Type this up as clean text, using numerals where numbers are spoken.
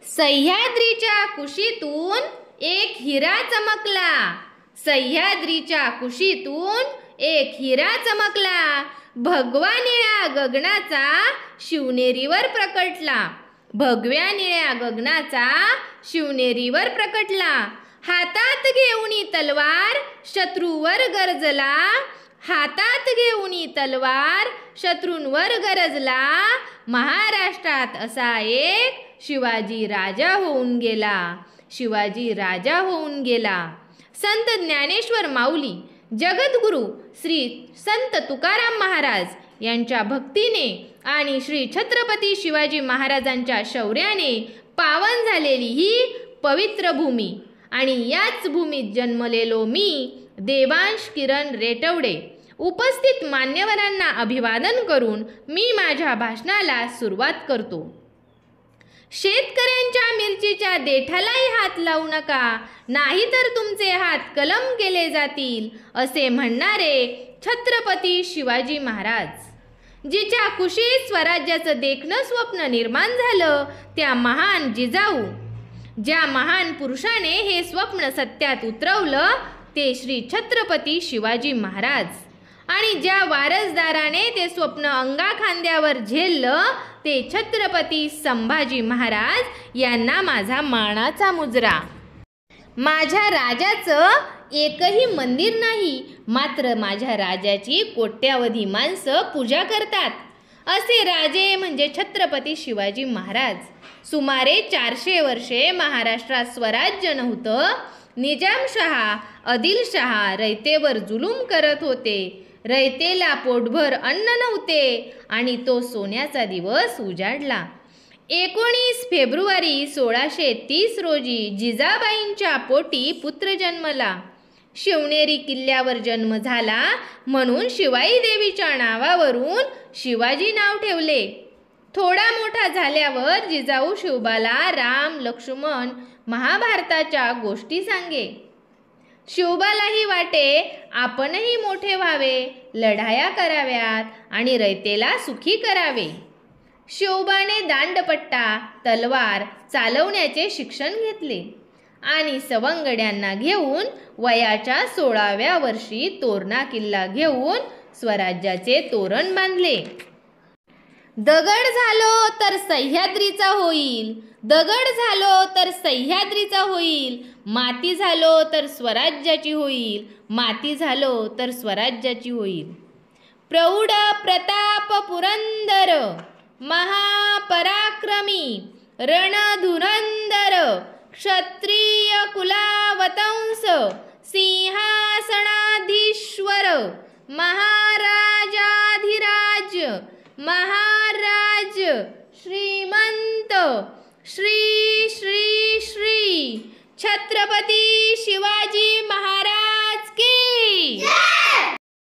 सह्याद्रीच्या कुशीतून एक हिरा चमकला. सह्याद्रीच्या कुशीतून एक हिरा चमकला. भगवा निळ्या गगनाचा शिवनेरीवर प्रकटला. भगव्या निळ्या गगनाचा शिवनेरीवर प्रकटला. हातात घेऊनी तलवार शत्रूवर गरजला. हातात घेऊनी तलवार शत्रूंवर गरजला. महाराष्ट्रात असा एक शिवाजी राजा होऊन गेला. शिवाजी राजा होऊन गेला. संत ज्ञानेश्वर माऊली, जगद्गुरू श्री संत तुकाराम महाराज यांच्या भक्तीने आणि श्री छत्रपती शिवाजी महाराजांच्या शौर्याने पावन झालेली ही पवित्र भूमी आणि याच भूमीत जन्मलेलो मी देवांश किरण रेटवडे उपस्थित मान्यवरांना अभिवादन करून मी माझ्या भाषणाला सुरुवात करतो. शेतकऱ्यांच्या मिरचीच्या देठालाही हात लावू नका, नाहीतर तुमचे हात कलम केले जातील, असे म्हणणारे छत्रपती शिवाजी महाराज. जिच्या कुशीत स्वराज्याचं देखणं स्वप्न निर्माण झालं त्या महान जिजाऊ, ज्या महान पुरुषाने हे स्वप्न सत्यात उतरवलं ते श्री छत्रपती शिवाजी महाराज, आणि ज्या वारसदाराने ते स्वप्न अंगाखांद्यावर झेललं ते छत्रपती संभाजी महाराज यांना माझा मानाचा मुजरा. माझ्या राजाचं एकही मंदिर नाही, मात्र माझ्या राजाची कोट्यावधी माणसं पूजा करतात. असे राजे म्हणजे छत्रपती शिवाजी महाराज. सुमारे 400 वर्षे महाराष्ट्रात स्वराज्य नव्हतं. निजामशहा, आदिलशहा रयतेवर जुलूम करत होते. रयतेला पोटभर अन्न नव्हते आणि तो सोन्याचा दिवस उजाडला. 19 फेब्रुवारी 1630 रोजी जिजाबाईंच्या पोटी पुत्र जन्मला. शिवनेरी किल्ल्यावर जन्म झाला म्हणून शिवाई देवीच्या नावावरून शिवाजी नाव ठेवले. थोडा मोठा झाल्यावर जिजाऊ शिवबाला राम लक्ष्मण महाभारताच्या गोष्टी सांगे. शिवबालाही वाटे आपणही मोठे व्हावे, लढाया कराव्यात आणि रयतेला सुखी करावे. शिवबाने दांडपट्टा तलवार चालवण्याचे शिक्षण घेतले आणि सवंगड्यांना घेऊन वयाच्या 16व्या वर्षी तोरणा किल्ला घेऊन स्वराज्याचे तोरण बांधले. दगड झालो तर सह्याद्रीचा होईल, दगड झालो तर सह्याद्रीचा होईल, माती झालो तर स्वराज्याची होईल, माती झालो तर स्वराज्याची होईल. प्रौढ प्रताप पुरंदर महापराक्रमी रणधुरंदर क्षत्रिय कुलावतंस सिंहासनाधीश्वर महाराजाधिराज महाराज श्रीमंत श्री श्री श्री छत्रपती शिवाजी